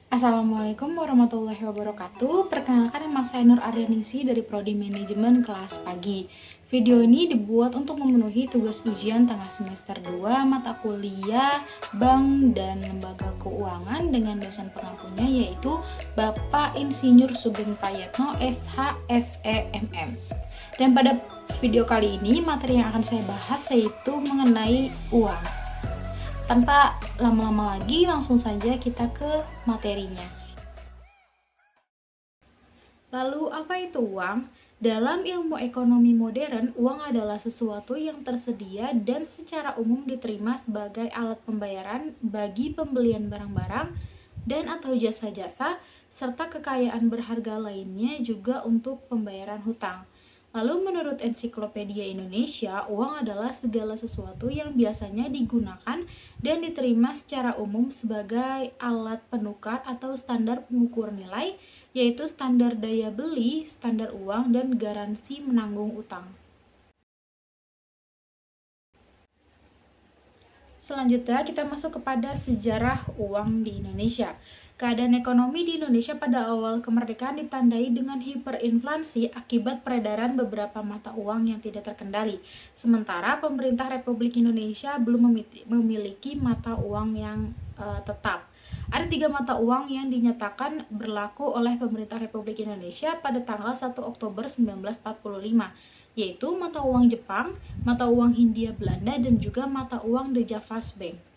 Assalamualaikum warahmatullahi wabarakatuh. Perkenalkan, nama saya Nur Aryaningsi dari Prodi Manajemen kelas pagi. Video ini dibuat untuk memenuhi tugas ujian tengah semester 2 mata kuliah Bank dan Lembaga Keuangan dengan dosen pengampunya yaitu Bapak Insinyur Sugeng Prayatno SHSEMM. Dan pada video kali ini materi yang akan saya bahas yaitu mengenai uang. Tanpa lama-lama lagi, langsung saja kita ke materinya. Lalu, apa itu uang? Dalam ilmu ekonomi modern, uang adalah sesuatu yang tersedia dan secara umum diterima sebagai alat pembayaran bagi pembelian barang-barang dan atau jasa-jasa, serta kekayaan berharga lainnya juga untuk pembayaran hutang. Lalu menurut Ensiklopedia Indonesia, uang adalah segala sesuatu yang biasanya digunakan dan diterima secara umum sebagai alat penukar atau standar pengukur nilai, yaitu standar daya beli, standar uang, dan garansi menanggung utang. Selanjutnya kita masuk kepada sejarah uang di Indonesia. Keadaan ekonomi di Indonesia pada awal kemerdekaan ditandai dengan hiperinflasi akibat peredaran beberapa mata uang yang tidak terkendali. Sementara pemerintah Republik Indonesia belum memiliki mata uang yang tetap. Ada 3 mata uang yang dinyatakan berlaku oleh pemerintah Republik Indonesia pada tanggal 1 Oktober 1945, yaitu mata uang Jepang, mata uang Hindia Belanda, dan juga mata uang The Javas Bank.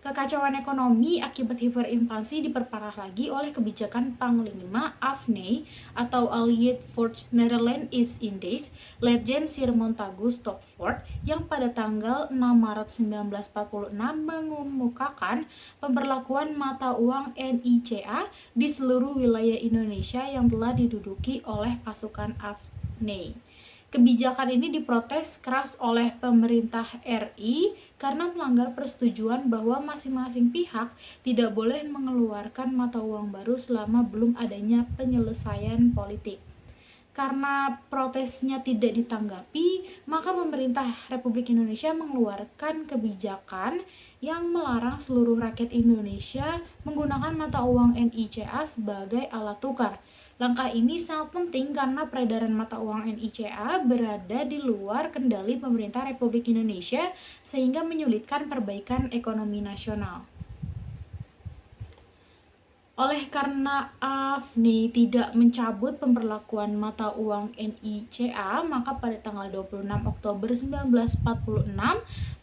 Kekacauan ekonomi akibat hiperinflasi diperparah lagi oleh kebijakan Panglima Afne atau Allied Force Netherlands East Indies, Letjen Sir Montagu Stopford, yang pada tanggal 6 Maret 1946 mengemukakan pemberlakuan mata uang NICA di seluruh wilayah Indonesia yang telah diduduki oleh pasukan Afne. Kebijakan ini diprotes keras oleh pemerintah RI karena melanggar persetujuan bahwa masing-masing pihak tidak boleh mengeluarkan mata uang baru selama belum adanya penyelesaian politik. Karena protesnya tidak ditanggapi, maka pemerintah Republik Indonesia mengeluarkan kebijakan yang melarang seluruh rakyat Indonesia menggunakan mata uang NICA sebagai alat tukar. Langkah ini sangat penting karena peredaran mata uang NICA berada di luar kendali pemerintah Republik Indonesia sehingga menyulitkan perbaikan ekonomi nasional. Oleh karena AFNI tidak mencabut pemberlakuan mata uang NICA, maka pada tanggal 26 Oktober 1946,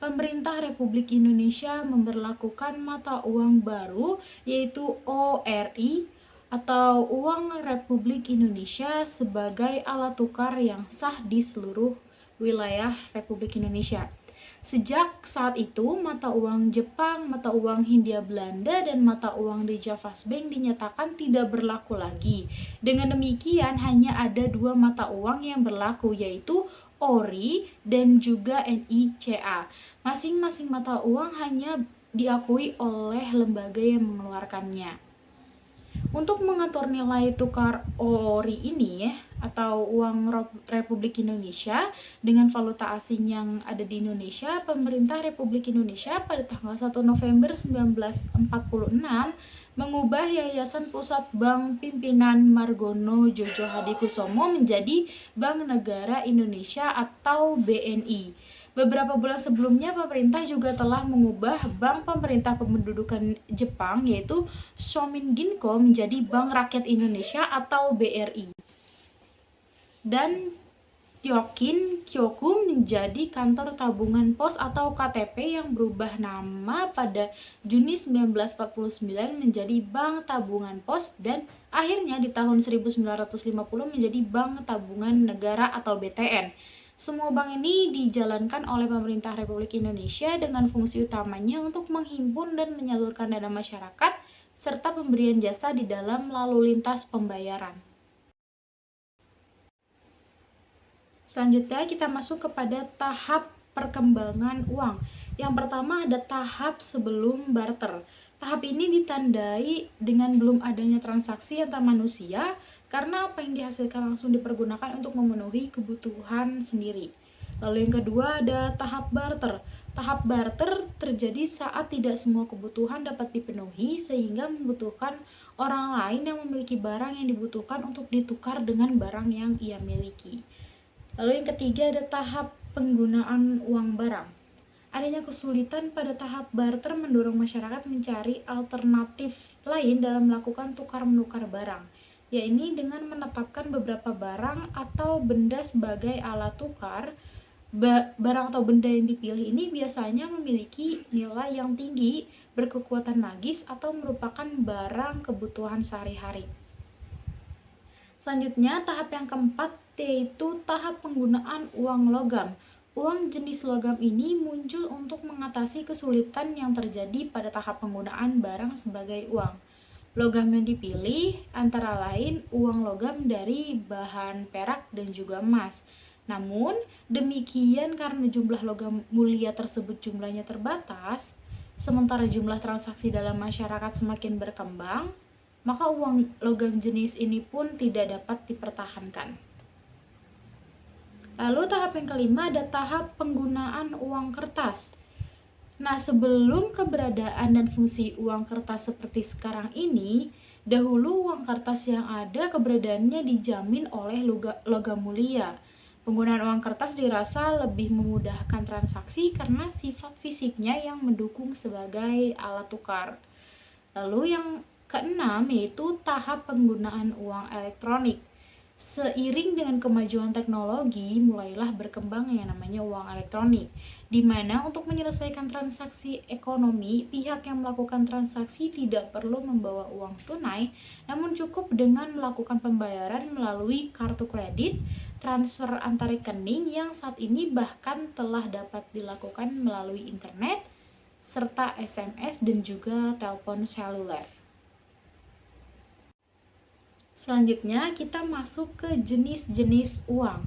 pemerintah Republik Indonesia memberlakukan mata uang baru yaitu ORI atau Uang Republik Indonesia sebagai alat tukar yang sah di seluruh wilayah Republik Indonesia. Sejak saat itu, mata uang Jepang, mata uang Hindia Belanda, dan mata uang The Javas Bank dinyatakan tidak berlaku lagi. Dengan demikian, hanya ada 2 mata uang yang berlaku, yaitu ORI dan juga NICA. Masing-masing mata uang hanya diakui oleh lembaga yang mengeluarkannya. Untuk mengatur nilai tukar ORI ini atau uang Republik Indonesia dengan valuta asing yang ada di Indonesia, pemerintah Republik Indonesia pada tanggal 1 November 1946 mengubah Yayasan Pusat Bank Pimpinan Margono Jojo Hadikusumo menjadi Bank Negara Indonesia atau BNI. Beberapa bulan sebelumnya, pemerintah juga telah mengubah Bank Pemerintah Pendudukan Jepang yaitu Shomin Ginko menjadi Bank Rakyat Indonesia atau BRI. Dan Kyokin Kyoku menjadi Kantor Tabungan Pos atau KTP yang berubah nama pada Juni 1949 menjadi Bank Tabungan Pos dan akhirnya di tahun 1950 menjadi Bank Tabungan Negara atau BTN. Semua bank ini dijalankan oleh pemerintah Republik Indonesia dengan fungsi utamanya untuk menghimpun dan menyalurkan dana masyarakat serta pemberian jasa di dalam lalu lintas pembayaran. Selanjutnya kita masuk kepada tahap perkembangan uang. Yang pertama ada tahap sebelum barter. Tahap ini ditandai dengan belum adanya transaksi antar manusia karena apa yang dihasilkan langsung dipergunakan untuk memenuhi kebutuhan sendiri. Lalu yang kedua ada tahap barter. Tahap barter terjadi saat tidak semua kebutuhan dapat dipenuhi sehingga membutuhkan orang lain yang memiliki barang yang dibutuhkan untuk ditukar dengan barang yang ia miliki. Lalu yang ketiga ada tahap penggunaan uang barang. Adanya kesulitan pada tahap barter mendorong masyarakat mencari alternatif lain dalam melakukan tukar-menukar barang, yaitu dengan menetapkan beberapa barang atau benda sebagai alat tukar. Barang atau benda yang dipilih ini biasanya memiliki nilai yang tinggi, berkekuatan magis, atau merupakan barang kebutuhan sehari-hari. Selanjutnya, tahap yang keempat yaitu tahap penggunaan uang logam. Uang jenis logam ini muncul untuk mengatasi kesulitan yang terjadi pada tahap penggunaan barang sebagai uang. Logam yang dipilih antara lain uang logam dari bahan perak dan juga emas. Namun, demikian karena jumlah logam mulia tersebut jumlahnya terbatas, sementara jumlah transaksi dalam masyarakat semakin berkembang, maka uang logam jenis ini pun tidak dapat dipertahankan. Lalu tahap yang kelima ada tahap penggunaan uang kertas. Nah, sebelum keberadaan dan fungsi uang kertas seperti sekarang ini, dahulu uang kertas yang ada keberadaannya dijamin oleh logam mulia. Penggunaan uang kertas dirasa lebih memudahkan transaksi karena sifat fisiknya yang mendukung sebagai alat tukar. Lalu yang keenam yaitu tahap penggunaan uang elektronik. Seiring dengan kemajuan teknologi, mulailah berkembang yang namanya uang elektronik, di mana untuk menyelesaikan transaksi ekonomi, pihak yang melakukan transaksi tidak perlu membawa uang tunai, namun cukup dengan melakukan pembayaran melalui kartu kredit, transfer antar rekening yang saat ini bahkan telah dapat dilakukan melalui internet, serta SMS dan juga telepon seluler. Selanjutnya kita masuk ke jenis-jenis uang.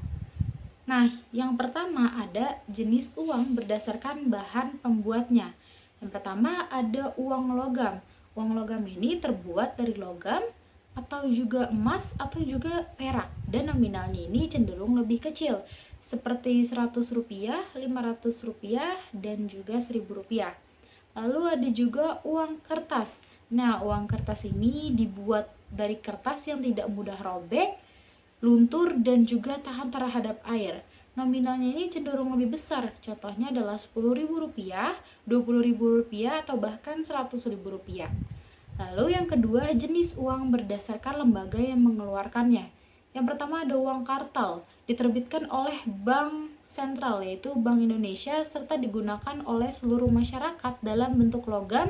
Nah, yang pertama ada jenis uang berdasarkan bahan pembuatnya. Yang pertama ada uang logam. Uang logam ini terbuat dari logam atau juga emas atau juga perak, dan nominalnya ini cenderung lebih kecil, seperti Rp100, Rp500, dan juga Rp1.000. Lalu ada juga uang kertas. Nah, uang kertas ini dibuat dari kertas yang tidak mudah robek, luntur, dan juga tahan terhadap air. Nominalnya ini cenderung lebih besar, contohnya adalah Rp10.000, Rp20.000, atau bahkan Rp100.000. Lalu yang kedua, jenis uang berdasarkan lembaga yang mengeluarkannya. Yang pertama ada uang kartal, diterbitkan oleh Bank Sentral yaitu Bank Indonesia, serta digunakan oleh seluruh masyarakat dalam bentuk logam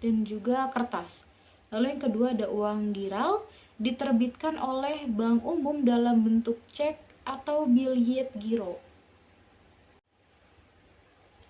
dan juga kertas. Lalu yang kedua ada uang giral, diterbitkan oleh Bank Umum dalam bentuk cek atau biljet giro.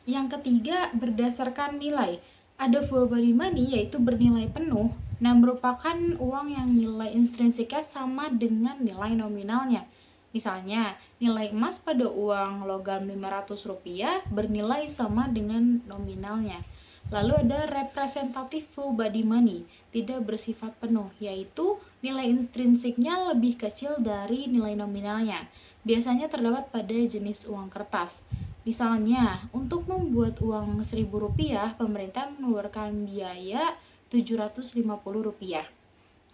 Yang ketiga berdasarkan nilai. Ada full body money yaitu bernilai penuh, nah merupakan uang yang nilai intrinsiknya sama dengan nilai nominalnya. Misalnya, nilai emas pada uang logam Rp500 bernilai sama dengan nominalnya. Lalu ada representatif full body money, tidak bersifat penuh, yaitu nilai intrinsiknya lebih kecil dari nilai nominalnya. Biasanya terdapat pada jenis uang kertas. Misalnya, untuk membuat uang Rp1.000, pemerintah mengeluarkan biaya Rp750.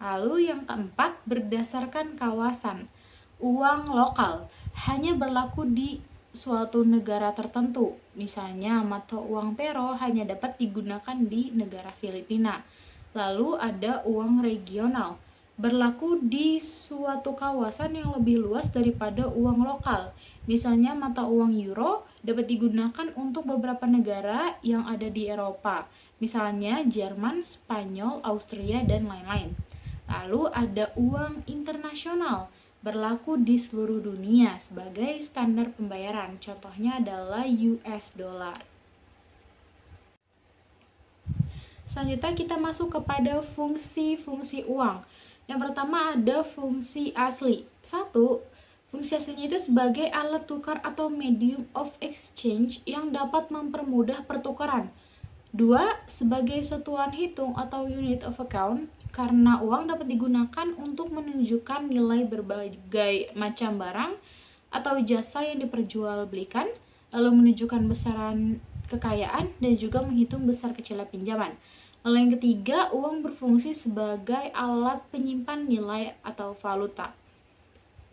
Lalu yang keempat, berdasarkan kawasan. Uang lokal hanya berlaku di suatu negara tertentu. Misalnya, mata uang pero hanya dapat digunakan di negara Filipina. Lalu ada uang regional, berlaku di suatu kawasan yang lebih luas daripada uang lokal. Misalnya mata uang euro dapat digunakan untuk beberapa negara yang ada di Eropa. Misalnya Jerman, Spanyol, Austria, dan lain-lain. Lalu ada uang internasional, berlaku di seluruh dunia sebagai standar pembayaran. Contohnya adalah US dollar. Selanjutnya kita masuk kepada fungsi-fungsi uang. Yang pertama ada fungsi asli. 1. Fungsi aslinya itu sebagai alat tukar atau medium of exchange yang dapat mempermudah pertukaran. 2. Sebagai satuan hitung atau unit of account, karena uang dapat digunakan untuk menunjukkan nilai berbagai macam barang atau jasa yang diperjualbelikan, lalu menunjukkan besaran kekayaan dan juga menghitung besar kecilnya pinjaman. Lalu yang ketiga, uang berfungsi sebagai alat penyimpan nilai atau valuta.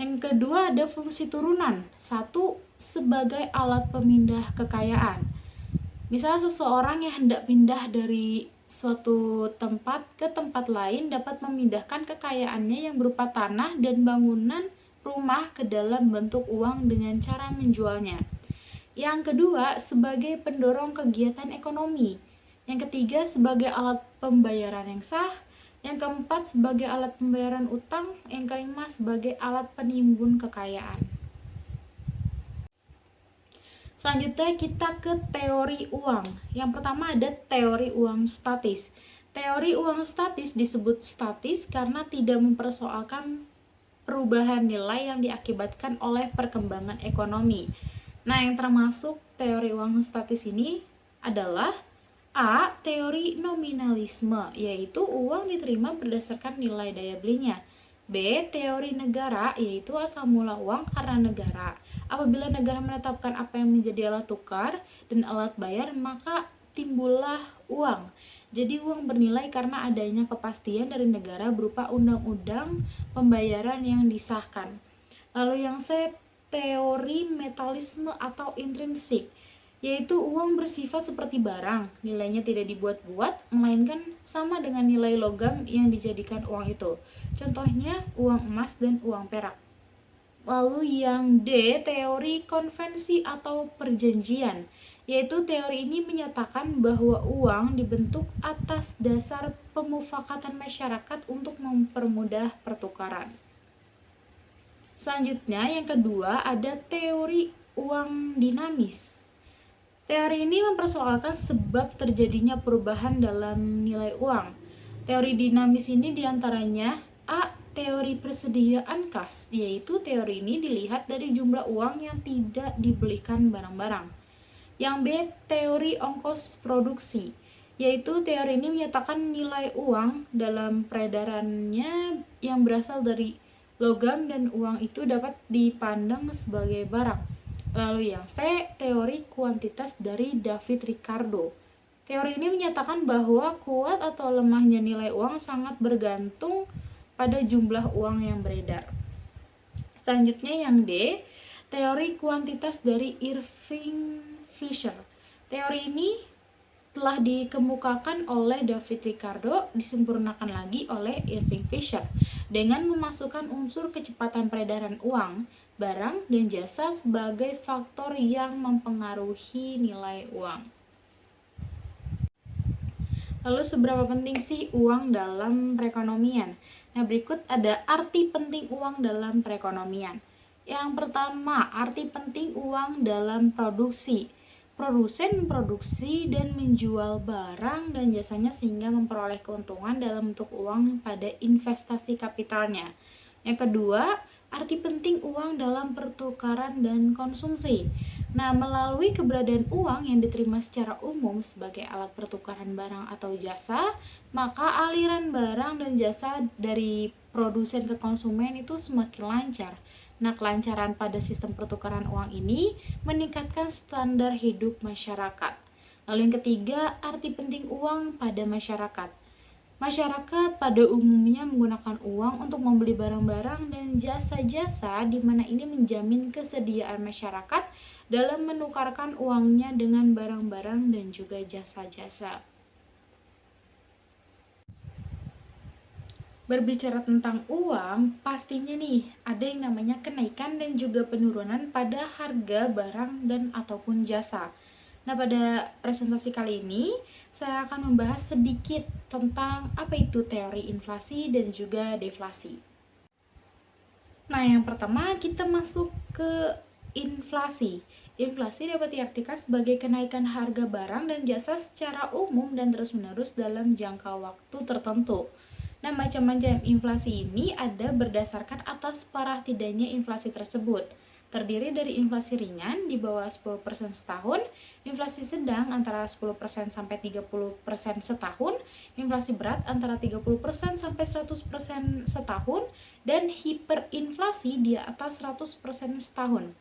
Yang kedua ada fungsi turunan. Satu, sebagai alat pemindah kekayaan. Misalnya seseorang yang hendak pindah dari suatu tempat ke tempat lain dapat memindahkan kekayaannya yang berupa tanah dan bangunan rumah ke dalam bentuk uang dengan cara menjualnya. Yang kedua, sebagai pendorong kegiatan ekonomi. Yang ketiga, sebagai alat pembayaran yang sah. Yang keempat, sebagai alat pembayaran utang. Yang kelima, sebagai alat penimbun kekayaan. Selanjutnya kita ke teori uang. Yang pertama ada teori uang statis. Teori uang statis disebut statis karena tidak mempersoalkan perubahan nilai yang diakibatkan oleh perkembangan ekonomi. Nah, yang termasuk teori uang statis ini adalah A. Teori nominalisme, yaitu uang diterima berdasarkan nilai daya belinya. B. Teori negara, yaitu asal mula uang karena negara. Apabila negara menetapkan apa yang menjadi alat tukar dan alat bayar, maka timbullah uang. Jadi uang bernilai karena adanya kepastian dari negara berupa undang-undang pembayaran yang disahkan. Lalu yang C. Teori metalisme atau intrinsik, yaitu uang bersifat seperti barang, nilainya tidak dibuat-buat, melainkan sama dengan nilai logam yang dijadikan uang itu. Contohnya uang emas dan uang perak. Lalu yang D, teori konvensi atau perjanjian, yaitu teori ini menyatakan bahwa uang dibentuk atas dasar pemufakatan masyarakat untuk mempermudah pertukaran. Selanjutnya yang kedua ada teori uang dinamis. Teori ini mempersoalkan sebab terjadinya perubahan dalam nilai uang. Teori dinamis ini diantaranya A. Teori persediaan kas, yaitu teori ini dilihat dari jumlah uang yang tidak dibelikan barang-barang. Yang B. Teori ongkos produksi, yaitu teori ini menyatakan nilai uang dalam peredarannya yang berasal dari logam dan uang itu dapat dipandang sebagai barang. Lalu yang C, teori kuantitas dari David Ricardo. Teori ini menyatakan bahwa kuat atau lemahnya nilai uang sangat bergantung pada jumlah uang yang beredar. Selanjutnya yang D, teori kuantitas dari Irving Fisher. Teori ini telah dikemukakan oleh David Ricardo, disempurnakan lagi oleh Irving Fisher dengan memasukkan unsur kecepatan peredaran uang, barang, dan jasa sebagai faktor yang mempengaruhi nilai uang. Lalu seberapa penting sih uang dalam perekonomian? Nah, berikut ada arti penting uang dalam perekonomian. Yang pertama, arti penting uang dalam produksi. Produsen memproduksi dan menjual barang dan jasanya sehingga memperoleh keuntungan dalam bentuk uang pada investasi kapitalnya. Yang kedua, arti penting uang dalam pertukaran dan konsumsi. Nah, melalui keberadaan uang yang diterima secara umum sebagai alat pertukaran barang atau jasa, maka aliran barang dan jasa dari produsen ke konsumen itu semakin lancar. Nah, kelancaran pada sistem pertukaran uang ini meningkatkan standar hidup masyarakat. Lalu yang ketiga, arti penting uang pada masyarakat. Masyarakat pada umumnya menggunakan uang untuk membeli barang-barang dan jasa-jasa, di mana ini menjamin kesediaan masyarakat dalam menukarkan uangnya dengan barang-barang dan juga jasa-jasa. Berbicara tentang uang, pastinya nih ada yang namanya kenaikan dan juga penurunan pada harga barang dan ataupun jasa. Nah, pada presentasi kali ini saya akan membahas sedikit tentang apa itu teori inflasi dan juga deflasi. Nah, yang pertama kita masuk ke inflasi. Inflasi dapat diartikan sebagai kenaikan harga barang dan jasa secara umum dan terus-menerus dalam jangka waktu tertentu. Nah, macam-macam inflasi ini ada berdasarkan atas parah tidaknya inflasi tersebut. Terdiri dari inflasi ringan di bawah 10% setahun, inflasi sedang antara 10% sampai 30% setahun, inflasi berat antara 30% sampai 100% setahun, dan hiperinflasi di atas 100% setahun.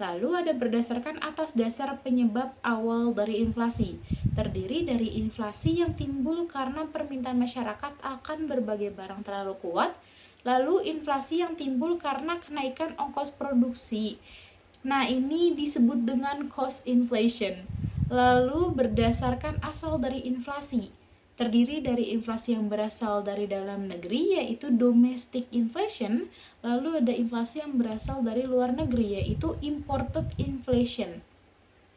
Lalu ada berdasarkan atas dasar penyebab awal dari inflasi, terdiri dari inflasi yang timbul karena permintaan masyarakat akan berbagai barang terlalu kuat, lalu inflasi yang timbul karena kenaikan ongkos produksi. Nah, ini disebut dengan cost inflation. Lalu berdasarkan asal dari inflasi, terdiri dari inflasi yang berasal dari dalam negeri yaitu domestic inflation, lalu ada inflasi yang berasal dari luar negeri yaitu imported inflation.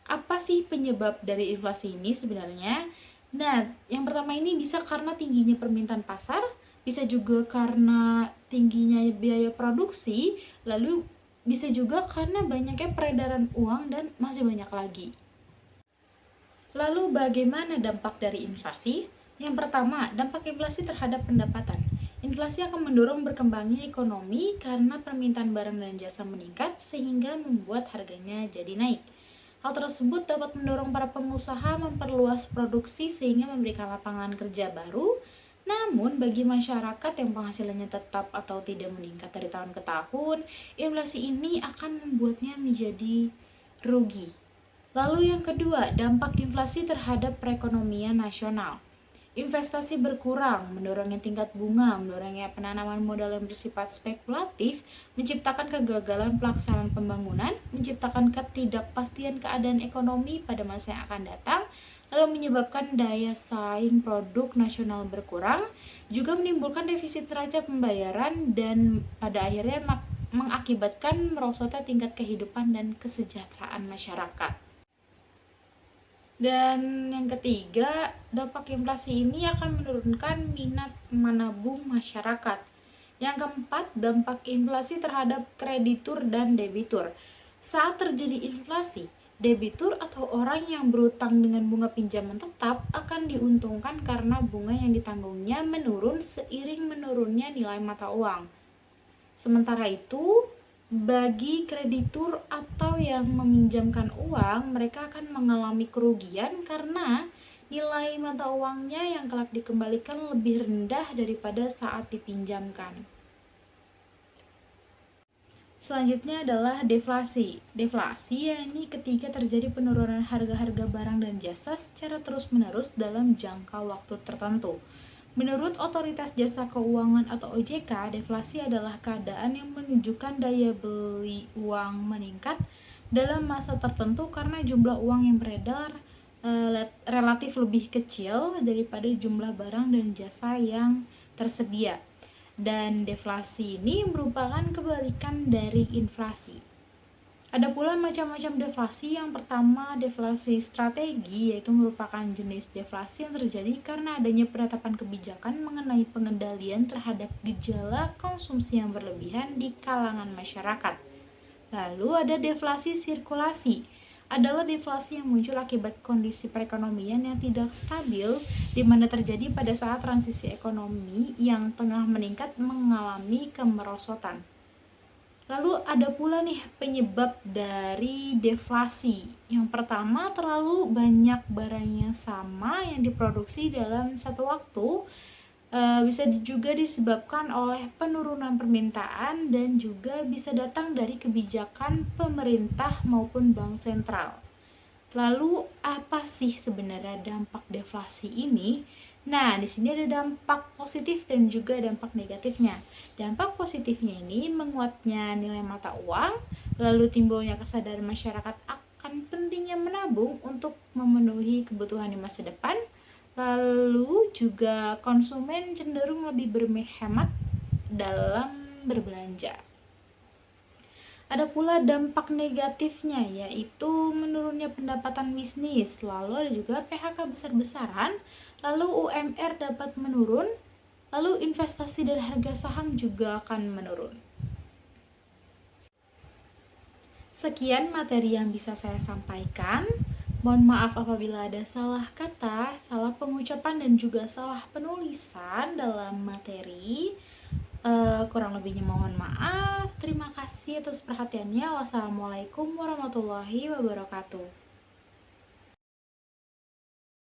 Apa sih penyebab dari inflasi ini sebenarnya? Nah, yang pertama ini bisa karena tingginya permintaan pasar, bisa juga karena tingginya biaya produksi, lalu bisa juga karena banyaknya peredaran uang dan masih banyak lagi. Lalu bagaimana dampak dari inflasi? Yang pertama, dampak inflasi terhadap pendapatan. Inflasi akan mendorong berkembangnya ekonomi karena permintaan barang dan jasa meningkat sehingga membuat harganya jadi naik. Hal tersebut dapat mendorong para pengusaha memperluas produksi sehingga memberikan lapangan kerja baru. Namun, bagi masyarakat yang penghasilannya tetap atau tidak meningkat dari tahun ke tahun, inflasi ini akan membuatnya menjadi rugi. Lalu yang kedua, dampak inflasi terhadap perekonomian nasional. Investasi berkurang, mendorongnya tingkat bunga, mendorongnya penanaman modal yang bersifat spekulatif, menciptakan kegagalan pelaksanaan pembangunan, menciptakan ketidakpastian keadaan ekonomi pada masa yang akan datang, lalu menyebabkan daya saing produk nasional berkurang, juga menimbulkan defisit neraca pembayaran dan pada akhirnya mengakibatkan merosotnya tingkat kehidupan dan kesejahteraan masyarakat. Dan yang ketiga, dampak inflasi ini akan menurunkan minat menabung masyarakat. Yang keempat, dampak inflasi terhadap kreditur dan debitur. Saat terjadi inflasi, debitur atau orang yang berutang dengan bunga pinjaman tetap akan diuntungkan karena bunga yang ditanggungnya menurun seiring menurunnya nilai mata uang. Sementara itu, bagi kreditur atau yang meminjamkan uang, mereka akan mengalami kerugian karena nilai mata uangnya yang kelak dikembalikan lebih rendah daripada saat dipinjamkan. Selanjutnya adalah deflasi. Deflasi yakni ketika terjadi penurunan harga-harga barang dan jasa secara terus-menerus dalam jangka waktu tertentu. Menurut Otoritas Jasa Keuangan atau OJK, deflasi adalah keadaan yang menunjukkan daya beli uang meningkat dalam masa tertentu karena jumlah uang yang beredar relatif lebih kecil daripada jumlah barang dan jasa yang tersedia. Dan deflasi ini merupakan kebalikan dari inflasi. Ada pula macam-macam deflasi. Yang pertama, deflasi strategi, yaitu merupakan jenis deflasi yang terjadi karena adanya penetapan kebijakan mengenai pengendalian terhadap gejala konsumsi yang berlebihan di kalangan masyarakat. Lalu ada deflasi sirkulasi, adalah deflasi yang muncul akibat kondisi perekonomian yang tidak stabil, di mana terjadi pada saat transisi ekonomi yang tengah meningkat mengalami kemerosotan. Lalu ada pula nih penyebab dari deflasi. Yang pertama, terlalu banyak barang yang sama yang diproduksi dalam satu waktu. Bisa juga disebabkan oleh penurunan permintaan dan juga bisa datang dari kebijakan pemerintah maupun bank sentral. Lalu apa sih sebenarnya dampak deflasi ini? Nah, di sini ada dampak positif dan juga dampak negatifnya. Dampak positifnya ini menguatnya nilai mata uang, lalu timbulnya kesadaran masyarakat akan pentingnya menabung untuk memenuhi kebutuhan di masa depan. Lalu juga konsumen cenderung lebih berhemat dalam berbelanja. Ada pula dampak negatifnya, yaitu menurunnya pendapatan bisnis, lalu ada juga PHK besar-besaran, lalu UMR dapat menurun, lalu investasi dan harga saham juga akan menurun. Sekian materi yang bisa saya sampaikan. Mohon maaf apabila ada salah kata, salah pengucapan, dan juga salah penulisan dalam materi. Kurang lebihnya mohon maaf. Terima kasih atas perhatiannya. Wassalamualaikum warahmatullahi wabarakatuh.